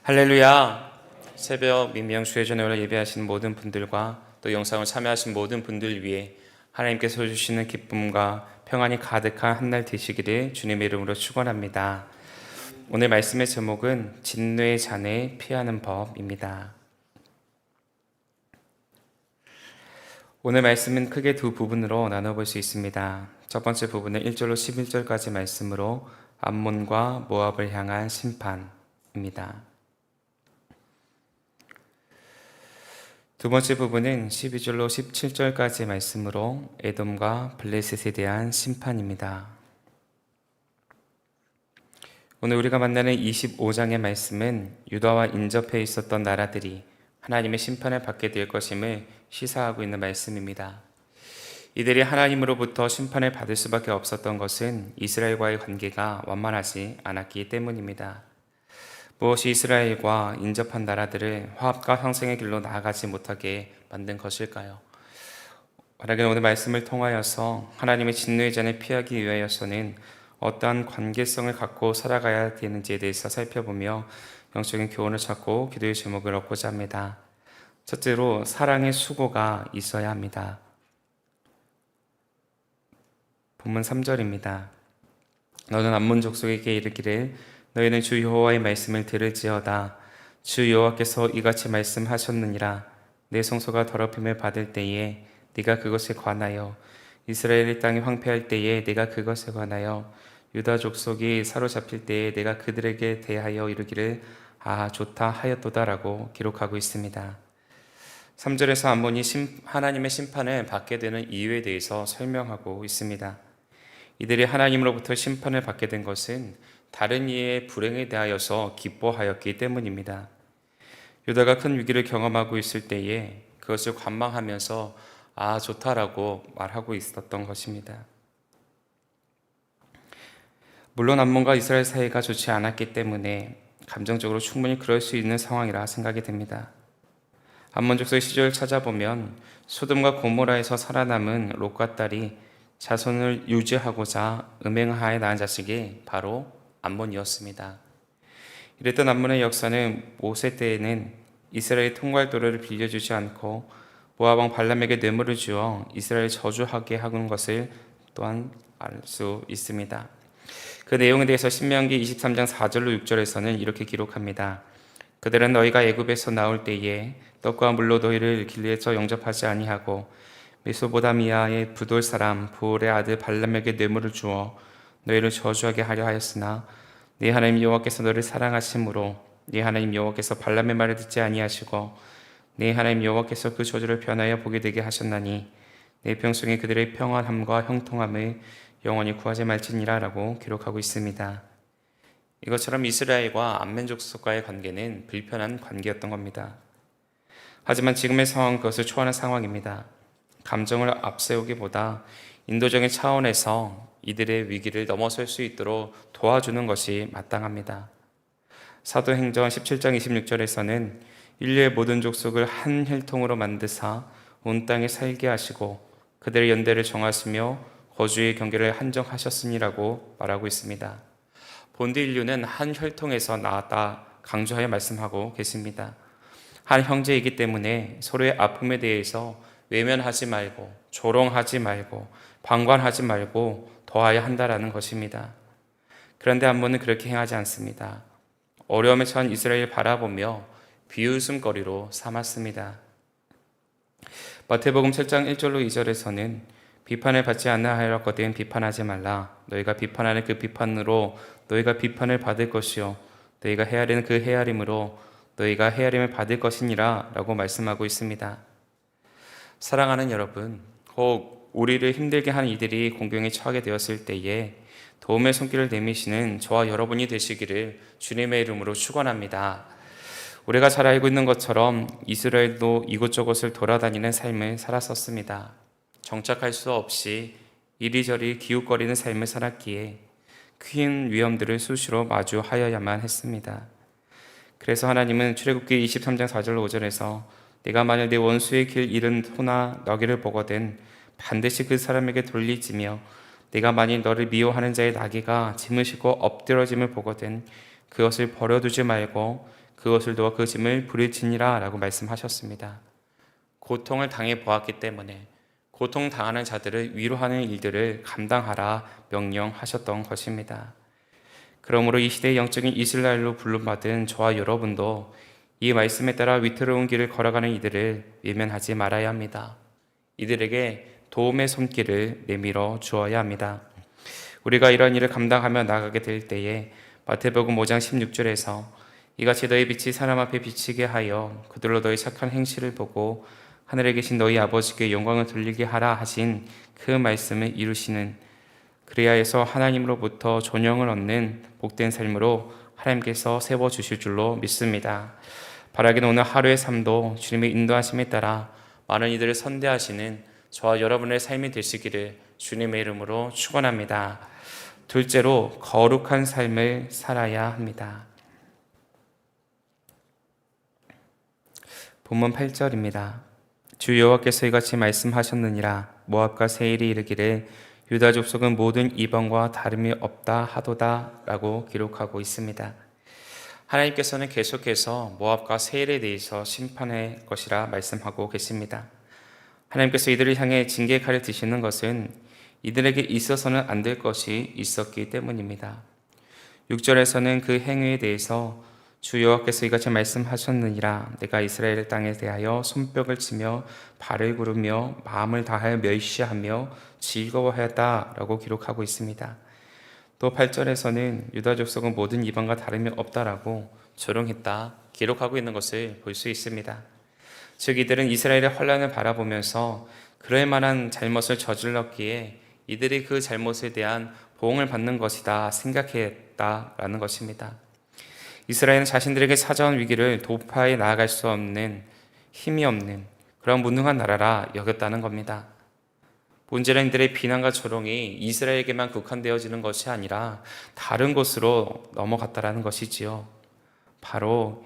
할렐루야. 새벽 민명 주의 전에 예배하신 모든 분들과 또 영상을 참여하신 모든 분들 위해 하나님께서 주시는 기쁨과 평안이 가득한 한 날 되시기를 주님의 이름으로 축원합니다. 오늘 말씀의 제목은 진노의 잔에 피하는 법입니다. 오늘 말씀은 크게 두 부분으로 나눠볼 수 있습니다. 첫 번째 부분은 1절로 11절까지 말씀으로 암몬과 모압을 향한 심판입니다. 두 번째 부분은 12절로 17절까지 말씀으로 에돔과 블레셋에 대한 심판입니다. 오늘 우리가 만나는 25장의 말씀은 유다와 인접해 있었던 나라들이 하나님의 심판을 받게 될 것임을 시사하고 있는 말씀입니다. 이들이 하나님으로부터 심판을 받을 수밖에 없었던 것은 이스라엘과의 관계가 완만하지 않았기 때문입니다. 무엇이 이스라엘과 인접한 나라들을 화합과 형성의 길로 나아가지 못하게 만든 것일까요? 만약에 오늘 말씀을 통하여서 하나님의 진노의 잔을 피하기 위하여서는 어떠한 관계성을 갖고 살아가야 되는지에 대해서 살펴보며 영적인 교훈을 찾고 기도의 제목을 얻고자 합니다. 첫째로 사랑의 수고가 있어야 합니다. 본문 3절입니다. 너는 암몬 족속에게 이르기를 너희는 주 여호와의 말씀을 들을지어다. 주 여호와께서 이같이 말씀하셨느니라. 내 성소가 더럽힘을 받을 때에 네가 그것에 관하여 이스라엘의 땅이 황폐할 때에 내가 그것에 관하여 유다 족속이 사로잡힐 때에 내가 그들에게 대하여 이르기를 아 좋다 하였도다라고 기록하고 있습니다. 3절에서 암몬이 하나님의 심판을 받게 되는 이유에 대해서 설명하고 있습니다. 이들이 하나님으로부터 심판을 받게 된 것은 다른 이의 불행에 대하여서 기뻐하였기 때문입니다. 유다가 큰 위기를 경험하고 있을 때에 그것을 관망하면서 아 좋다라고 말하고 있었던 것입니다. 물론 암몬과 이스라엘 사이가 좋지 않았기 때문에 감정적으로 충분히 그럴 수 있는 상황이라 생각이 됩니다. 암몬 족속의 시절을 찾아보면 소돔과 고모라에서 살아남은 롯과 딸이 자손을 유지하고자 음행하에 낳은 자식이 바로 암몬이었습니다. 이랬던 암몬의 역사는 모세 때에는 이스라엘 통과할 도로를 빌려주지 않고 모압 왕 발람에게 뇌물을 주어 이스라엘 저주하게 하는 것을 또한 알 수 있습니다. 그 내용에 대해서 신명기 23장 4절로 6절에서는 이렇게 기록합니다. 그들은 너희가 애굽에서 나올 때에 떡과 물로 너희를 길리에서 영접하지 아니하고 메소보다미아의 부돌 사람 부올의 아들 발람에게 뇌물을 주어 너희를 저주하게 하려 하였으나 네 하나님 여호와께서 너를 사랑하심으로 네 하나님 여호와께서 발람의 말을 듣지 아니하시고 네 하나님 여호와께서 그 저주를 변하여 보게 되게 하셨나니 내 평생에 그들의 평안함과 형통함을 영원히 구하지 말지니라 라고 기록하고 있습니다. 이것처럼 이스라엘과 암몬 족속과의 관계는 불편한 관계였던 겁니다. 하지만 지금의 상황은 그것을 초월한 상황입니다. 감정을 앞세우기보다 인도적인 차원에서 이들의 위기를 넘어설 수 있도록 도와주는 것이 마땅합니다. 사도행전 17장 26절에서는 인류의 모든 족속을 한 혈통으로 만드사 온 땅에 살게 하시고 그들의 연대를 정하시며 거주의 경계를 한정하셨으니라고 말하고 있습니다. 본디 인류는 한 혈통에서 나왔다 강조하여 말씀하고 계십니다. 한 형제이기 때문에 서로의 아픔에 대해서 외면하지 말고 조롱하지 말고 방관하지 말고 도와야 한다라는 것입니다. 그런데 암몬은 그렇게 행하지 않습니다. 어려움에 처한 이스라엘을 바라보며 비웃음거리로 삼았습니다. 마태복음 7장 1절로 2절에서는 비판을 받지 않나 하였거든 비판하지 말라. 너희가 비판하는 그 비판으로 너희가 비판을 받을 것이요 너희가 헤아리는 그 헤아림으로 너희가 헤아림을 받을 것이니라 라고 말씀하고 있습니다. 사랑하는 여러분, 혹 우리를 힘들게 하는 이들이 공경에 처하게 되었을 때에 도움의 손길을 내미시는 저와 여러분이 되시기를 주님의 이름으로 축원합니다. 우리가 잘 알고 있는 것처럼 이스라엘도 이곳저곳을 돌아다니는 삶을 살았었습니다. 정착할 수 없이 이리저리 기웃거리는 삶을 살았기에 큰 위험들을 수시로 마주하여야만 했습니다. 그래서 하나님은 출애굽기 23장 4절로 5절에서 내가 만일 내 원수의 길 잃은 소나 너귀를 보거든 반드시 그 사람에게 돌리지며 내가 만일 너를 미워하는 자의 나귀가 짐을 싣고 엎드러짐을 보거든 그것을 버려두지 말고 그것을 두어 그 짐을 부르지니라 라고 말씀하셨습니다. 고통을 당해 보았기 때문에 고통당하는 자들을 위로하는 일들을 감당하라 명령하셨던 것입니다. 그러므로 이 시대의 영적인 이스라엘로 부름받은 저와 여러분도 이 말씀에 따라 위태로운 길을 걸어가는 이들을 외면하지 말아야 합니다. 이들에게 도움의 손길을 내밀어 주어야 합니다. 우리가 이런 일을 감당하며 나가게 될 때에 마태복음 5장 16절에서 이같이 너희 빛이 사람 앞에 비치게 하여 그들로 너희 착한 행실을 보고 하늘에 계신 너희 아버지께 영광을 돌리게 하라 하신 그 말씀을 이루시는, 그래야 해서 하나님으로부터 존영을 얻는 복된 삶으로 하나님께서 세워주실 줄로 믿습니다. 바라기는 오늘 하루의 삶도 주님의 인도하심에 따라 많은 이들을 선대하시는 저와 여러분의 삶이 되시기를 주님의 이름으로 축원합니다. 둘째로, 거룩한 삶을 살아야 합니다. 본문 8절입니다. 주 여호와께서 이같이 말씀하셨느니라. 모압과 세일이 이르기를 유다 족속은 모든 이방과 다름이 없다 하도다 라고 기록하고 있습니다. 하나님께서는 계속해서 모압과 세일에 대해서 심판할 것이라 말씀하고 계십니다. 하나님께서 이들을 향해 징계의 칼을 드시는 것은 이들에게 있어서는 안 될 것이 있었기 때문입니다. 6절에서는 그 행위에 대해서 주 여호와께서 이같이 말씀하셨느니라. 내가 이스라엘 땅에 대하여 손뼉을 치며 발을 구르며 마음을 다하여 멸시하며 즐거워하였다 라고 기록하고 있습니다. 또 8절에서는 유다 족속은 모든 이방과 다름이 없다라고 조롱했다 기록하고 있는 것을 볼 수 있습니다. 즉 이들은 이스라엘의 환난을 바라보면서 그럴 만한 잘못을 저질렀기에 이들이 그 잘못에 대한 보응을 받는 것이다 생각했다라는 것입니다. 이스라엘은 자신들에게 찾아온 위기를 도파해 나아갈 수 없는, 힘이 없는 그런 무능한 나라라 여겼다는 겁니다. 문제는 이들의 비난과 조롱이 이스라엘에게만 국한되어지는 것이 아니라 다른 곳으로 넘어갔다라는 것이지요. 바로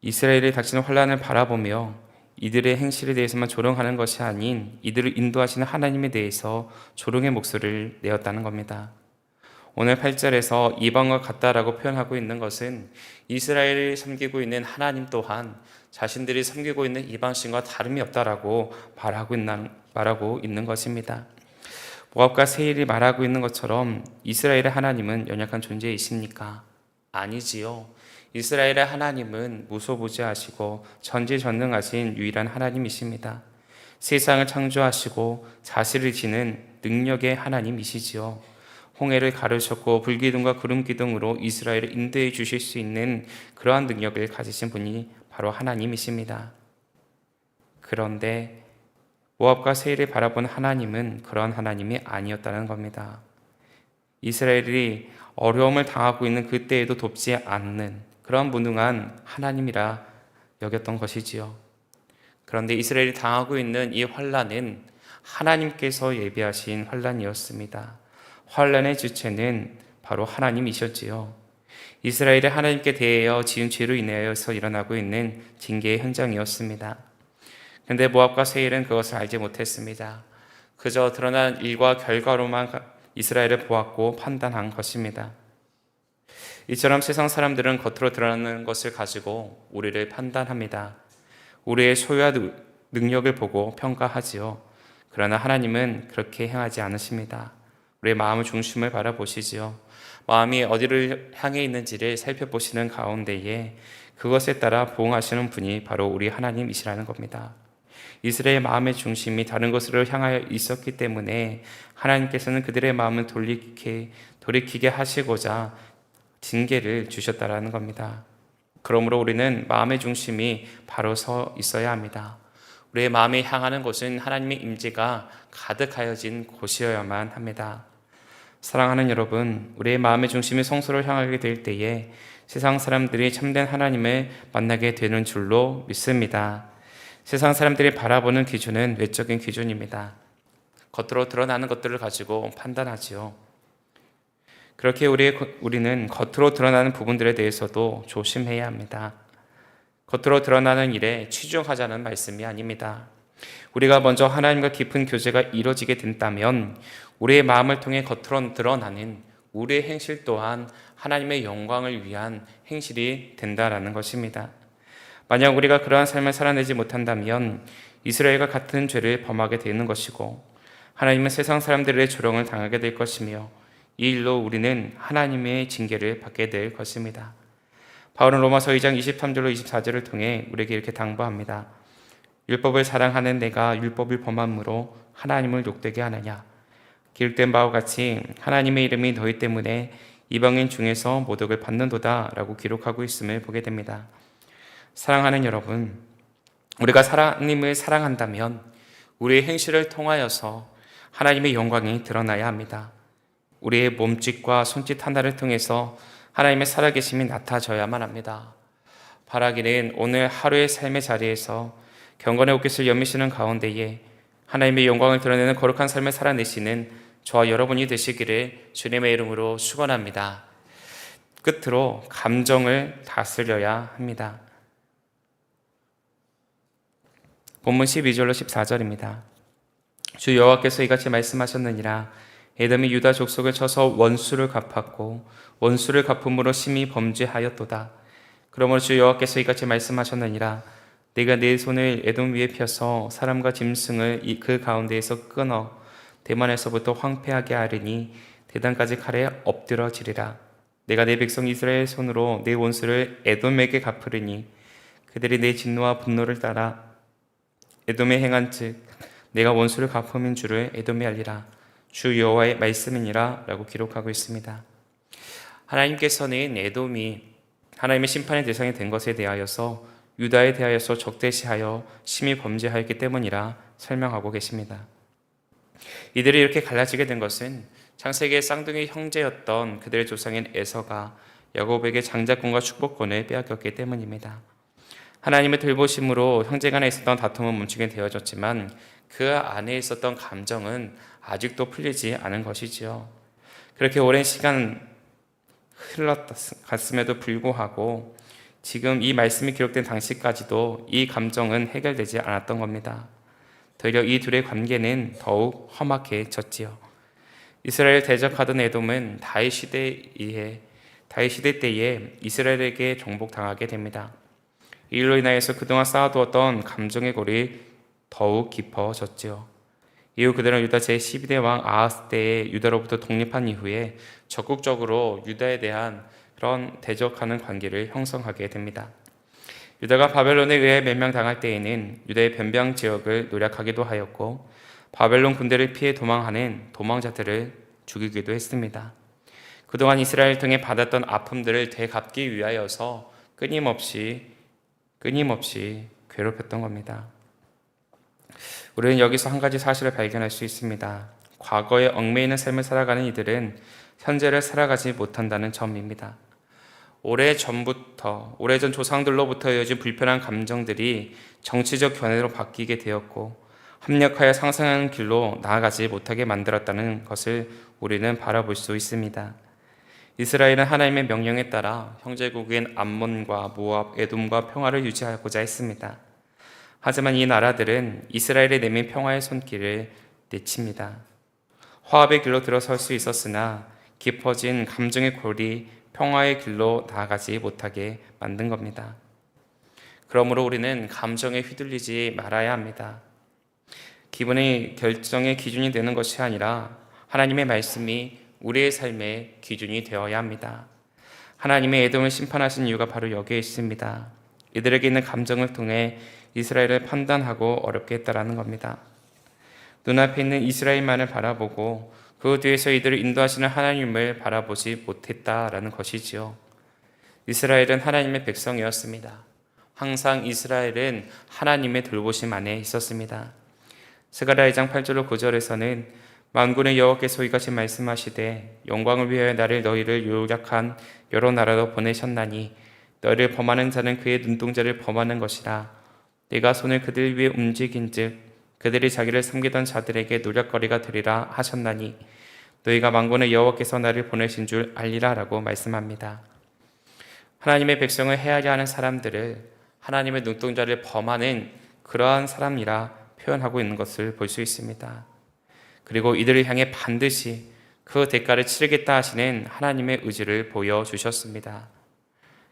이스라엘이 닥치는 환난을 바라보며 이들의 행실에 대해서만 조롱하는 것이 아닌 이들을 인도하시는 하나님에 대해서 조롱의 목소리를 내었다는 겁니다. 오늘 8절에서 이방과 같다라고 표현하고 있는 것은 이스라엘이 섬기고 있는 하나님 또한 자신들이 섬기고 있는 이방신과 다름이 없다라고 말하고 있는 것입니다. 모압과 세일이 말하고 있는 것처럼 이스라엘의 하나님은 연약한 존재이십니까? 아니지요. 이스라엘의 하나님은 무소부지하시고 전지전능하신 유일한 하나님이십니다. 세상을 창조하시고 자실을 지는 능력의 하나님이시지요. 홍해를 가르셨고 불기둥과 구름기둥으로 이스라엘을 인도해 주실 수 있는 그러한 능력을 가지신 분이 바로 하나님이십니다. 그런데 모압과 세일을 바라본 하나님은 그런 하나님이 아니었다는 겁니다. 이스라엘이 어려움을 당하고 있는 그때에도 돕지 않는 그런 무능한 하나님이라 여겼던 것이지요. 그런데 이스라엘이 당하고 있는 이 환난은 하나님께서 예비하신 환난이었습니다. 환난의 주체는 바로 하나님이셨지요. 이스라엘이 하나님께 대하여 지은 죄로 인하여서 일어나고 있는 징계의 현장이었습니다. 그런데 모압과 세일은 그것을 알지 못했습니다. 그저 드러난 일과 결과로만 이스라엘을 보았고 판단한 것입니다. 이처럼 세상 사람들은 겉으로 드러나는 것을 가지고 우리를 판단합니다. 우리의 소유와 능력을 보고 평가하지요. 그러나 하나님은 그렇게 행하지 않으십니다. 우리의 마음의 중심을 바라보시지요. 마음이 어디를 향해 있는지를 살펴보시는 가운데에 그것에 따라 보응하시는 분이 바로 우리 하나님이시라는 겁니다. 이스라엘의 마음의 중심이 다른 곳으로 향하여 있었기 때문에 하나님께서는 그들의 마음을 돌이키게 하시고자 징계를 주셨다라는 겁니다. 그러므로 우리는 마음의 중심이 바로 서 있어야 합니다. 우리의 마음이 향하는 곳은 하나님의 임재가 가득하여진 곳이어야만 합니다. 사랑하는 여러분, 우리의 마음의 중심이 성소를 향하게 될 때에 세상 사람들이 참된 하나님을 만나게 되는 줄로 믿습니다. 세상 사람들이 바라보는 기준은 외적인 기준입니다. 겉으로 드러나는 것들을 가지고 판단하지요. 그렇게 우리는 겉으로 드러나는 부분들에 대해서도 조심해야 합니다. 겉으로 드러나는 일에 치중하자는 말씀이 아닙니다. 우리가 먼저 하나님과 깊은 교제가 이루어지게 된다면 우리의 마음을 통해 겉으로 드러나는 우리의 행실 또한 하나님의 영광을 위한 행실이 된다라는 것입니다. 만약 우리가 그러한 삶을 살아내지 못한다면 이스라엘과 같은 죄를 범하게 되는 것이고 하나님은 세상 사람들의 조롱을 당하게 될 것이며 이 일로 우리는 하나님의 징계를 받게 될 것입니다. 바울은 로마서 2장 23절로 24절을 통해 우리에게 이렇게 당부합니다. 율법을 사랑하는 내가 율법을 범함으로 하나님을 욕되게 하느냐? 기록된 바와 같이 하나님의 이름이 너희 때문에 이방인 중에서 모독을 받는도다 라고 기록하고 있음을 보게 됩니다. 사랑하는 여러분, 우리가 하나님을 사랑한다면 우리의 행실을 통하여서 하나님의 영광이 드러나야 합니다. 우리의 몸짓과 손짓 하나를 통해서 하나님의 살아계심이 나타져야만 합니다. 바라기는 오늘 하루의 삶의 자리에서 경건의 옷깃을 여미시는 가운데에 하나님의 영광을 드러내는 거룩한 삶을 살아내시는 저와 여러분이 되시기를 주님의 이름으로 축원합니다. 끝으로 감정을 다스려야 합니다. 본문 12절로 14절입니다. 주 여호와께서 이같이 말씀하셨느니라. 에돔이 유다 족속을 쳐서 원수를 갚았고 원수를 갚음으로 심히 범죄하였도다. 그러므로 주 여호와께서 이같이 말씀하셨느니라. 내가 내 손을 에돔 위에 펴서 사람과 짐승을 그 가운데에서 끊어 대만에서부터 황폐하게 하리니 대단까지 칼에 엎드러지리라. 내가 내 백성 이스라엘 손으로 내 원수를 에돔에게 갚으리니 그들이 내 진노와 분노를 따라 에돔에 행한 즉 내가 원수를 갚음인 줄을 에돔에 알리라. 주 여호와의 말씀이니라 라고 기록하고 있습니다. 하나님께서는 에돔이 하나님의 심판의 대상이 된 것에 대하여서 유다에 대하여서 적대시하여 심히 범죄하였기 때문이라 설명하고 계십니다. 이들이 이렇게 갈라지게 된 것은 창세기의 쌍둥이 형제였던 그들의 조상인 에서가 야곱에게 장자권과 축복권을 빼앗겼기 때문입니다. 하나님의 돌보심으로 형제 간에 있었던 다툼은 멈추게 되어졌지만 그 안에 있었던 감정은 아직도 풀리지 않은 것이지요. 그렇게 오랜 시간 흘러갔음에도 불구하고 지금 이 말씀이 기록된 당시까지도 이 감정은 해결되지 않았던 겁니다. 도리어 이 둘의 관계는 더욱 험악해졌지요. 이스라엘 대적하던 에돔은 다윗 시대 때에 이스라엘에게 정복당하게 됩니다. 이 일로 인하여서 그동안 쌓아두었던 감정의 골이 더욱 깊어졌지요. 이후 그들은 유다 제12대 왕 아하스 때에 유다로부터 독립한 이후에 적극적으로 유다에 대한 그런 대적하는 관계를 형성하게 됩니다. 유다가 바벨론에 의해 멸망당할 때에는 유다의 변방 지역을 노략하기도 하였고 바벨론 군대를 피해 도망하는 도망자들을 죽이기도 했습니다. 그동안 이스라엘 통해 받았던 아픔들을 되갚기 위하여서 끊임없이 괴롭혔던 겁니다. 우리는 여기서 한 가지 사실을 발견할 수 있습니다. 과거에 얽매이는 삶을 살아가는 이들은 현재를 살아가지 못한다는 점입니다. 오래전 조상들로부터 이어진 불편한 감정들이 정치적 견해로 바뀌게 되었고 합력하여 상승하는 길로 나아가지 못하게 만들었다는 것을 우리는 바라볼 수 있습니다. 이스라엘은 하나님의 명령에 따라 형제국인 암몬과 모압, 에돔과 평화를 유지하고자 했습니다. 하지만 이 나라들은 이스라엘에 내민 평화의 손길을 내칩니다. 화합의 길로 들어설 수 있었으나 깊어진 감정의 골이 평화의 길로 나아가지 못하게 만든 겁니다. 그러므로 우리는 감정에 휘둘리지 말아야 합니다. 기분이 결정의 기준이 되는 것이 아니라 하나님의 말씀이 우리의 삶의 기준이 되어야 합니다. 하나님의 에돔을 심판하신 이유가 바로 여기에 있습니다. 이들에게 있는 감정을 통해 이스라엘을 판단하고 어렵게 했다라는 겁니다. 눈앞에 있는 이스라엘만을 바라보고 그 뒤에서 이들을 인도하시는 하나님을 바라보지 못했다라는 것이지요. 이스라엘은 하나님의 백성이었습니다. 항상 이스라엘은 하나님의 돌보심 안에 있었습니다. 스가랴 2장 8절로 9절에서는 만군의 여호와께서 이같이 말씀하시되 영광을 위하여 나를 너희를 요약한 여러 나라로 보내셨나니 너희를 범하는 자는 그의 눈동자를 범하는 것이라. 내가 손을 그들 위에 움직인즉 그들이 자기를 섬기던 자들에게 노략거리가 되리라 하셨나니 너희가 만군의 여호와께서 나를 보내신 줄 알리라 라고 말씀합니다. 하나님의 백성을 헤아려 하는 사람들을 하나님의 눈동자를 범하는 그러한 사람이라 표현하고 있는 것을 볼 수 있습니다. 그리고 이들을 향해 반드시 그 대가를 치르겠다 하시는 하나님의 의지를 보여주셨습니다.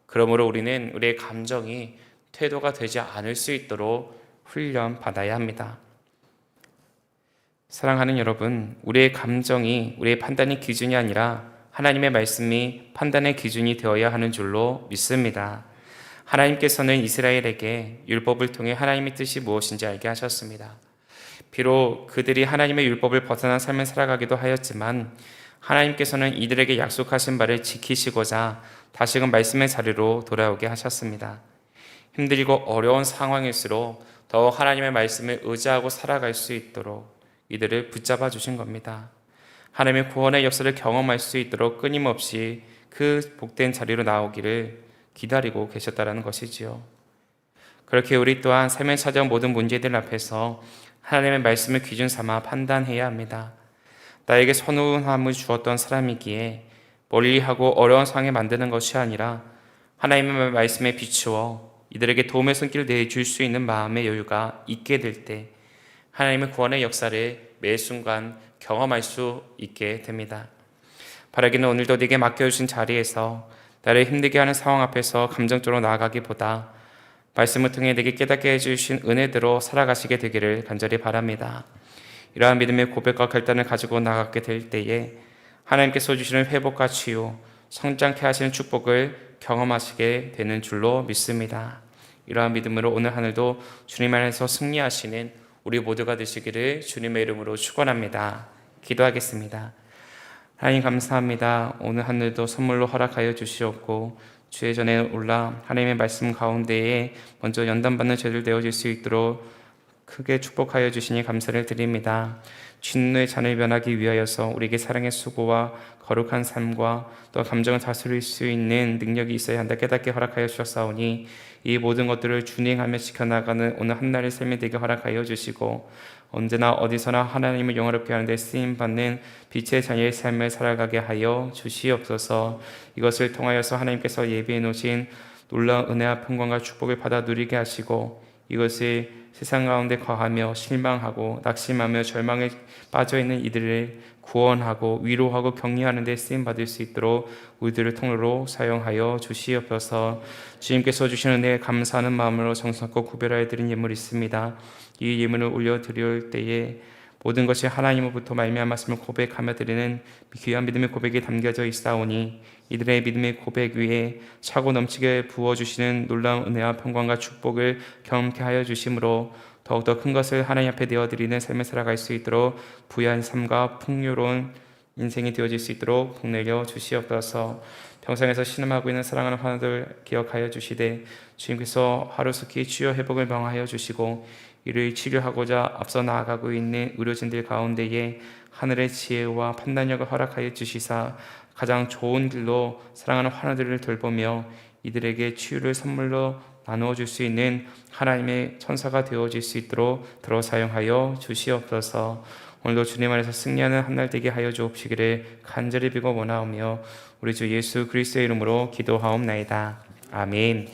그러므로 우리는 우리의 감정이 태도가 되지 않을 수 있도록 훈련받아야 합니다. 사랑하는 여러분, 우리의 감정이 우리의 판단의 기준이 아니라 하나님의 말씀이 판단의 기준이 되어야 하는 줄로 믿습니다. 하나님께서는 이스라엘에게 율법을 통해 하나님의 뜻이 무엇인지 알게 하셨습니다. 비록 그들이 하나님의 율법을 벗어난 삶을 살아가기도 하였지만 하나님께서는 이들에게 약속하신 바를 지키시고자 다시금 말씀의 자리로 돌아오게 하셨습니다. 힘들고 어려운 상황일수록 더 하나님의 말씀을 의지하고 살아갈 수 있도록 이들을 붙잡아 주신 겁니다. 하나님의 구원의 역사를 경험할 수 있도록 끊임없이 그 복된 자리로 나오기를 기다리고 계셨다는 것이지요. 그렇게 우리 또한 삶에 찾아온 모든 문제들 앞에서 하나님의 말씀을 기준 삼아 판단해야 합니다. 나에게 선운함을 주었던 사람이기에 멀리하고 어려운 상황에 만드는 것이 아니라 하나님의 말씀에 비추어 이들에게 도움의 손길을 내줄 수 있는 마음의 여유가 있게 될 때 하나님의 구원의 역사를 매 순간 경험할 수 있게 됩니다. 바라기는 오늘도 네게 맡겨주신 자리에서 나를 힘들게 하는 상황 앞에서 감정적으로 나아가기보다 말씀을 통해 내게 깨닫게 해주신 은혜대로 살아가시게 되기를 간절히 바랍니다. 이러한 믿음의 고백과 결단을 가지고 나아가게 될 때에 하나님께서 주시는 회복과 치유, 성장케 하시는 축복을 경험하시게 되는 줄로 믿습니다. 이러한 믿음으로 오늘 하늘도 주님 안에서 승리하시는 우리 모두가 되시기를 주님의 이름으로 축원합니다. 기도하겠습니다. 하나님 감사합니다. 오늘 하늘도 선물로 허락하여 주시옵고 주의 전에 올라 하나님의 말씀 가운데에 먼저 연단받는 죄들 되어질 수 있도록 크게 축복하여 주시니 감사를 드립니다. 진노의 잔을 변하기 위하여서 우리에게 사랑의 수고와 거룩한 삶과 또 감정을 다스릴 수 있는 능력이 있어야 한다 깨닫게 허락하여 주셨사오니 이 모든 것들을 준행하며 지켜나가는 오늘 한날의 삶이 되게 허락하여 주시고 언제나 어디서나 하나님을 영화롭게 하는데 쓰임받는 빛의 자녀의 삶을 살아가게 하여 주시옵소서. 이것을 통하여서 하나님께서 예비해 놓으신 놀라운 은혜와 평강과 축복을 받아 누리게 하시고 이것을 세상 가운데 거하며 실망하고 낙심하며 절망에 빠져있는 이들을 구원하고 위로하고 격려하는 데 쓰임받을 수 있도록 우리들을 통로로 사용하여 주시옵소서. 주님께서 주시는 은혜에 감사하는 마음으로 정성껏 구별하여 드린 예물이 있습니다. 이 예물을 올려드릴 때에 모든 것이 하나님으로부터 말미암은 말씀을 고백하며 드리는 귀한 믿음의 고백이 담겨져 있사오니 이들의 믿음의 고백 위에 차고 넘치게 부어주시는 놀라운 은혜와 평강과 축복을 경험케 하여 주심으로 더욱더 큰 것을 하나님 앞에 내어드리는 삶을 살아갈 수 있도록 부유한 삶과 풍요로운 인생이 되어질 수 있도록 복내려 주시옵소서. 평생에서 신음하고 있는 사랑하는 환우들 기억하여 주시되 주님께서 하루속히 치유 회복을 명하여 주시고 이를 치료하고자 앞서 나아가고 있는 의료진들 가운데에 하늘의 지혜와 판단력을 허락하여 주시사 가장 좋은 길로 사랑하는 환우들을 돌보며 이들에게 치유를 선물로 나누어 줄 수 있는 하나님의 천사가 되어질 수 있도록 들어 사용하여 주시옵소서. 오늘도 주님 안에서 승리하는 한날 되게 하여 주옵시기를 간절히 비고 원하오며 우리 주 예수 그리스도의 이름으로 기도하옵나이다. 아멘.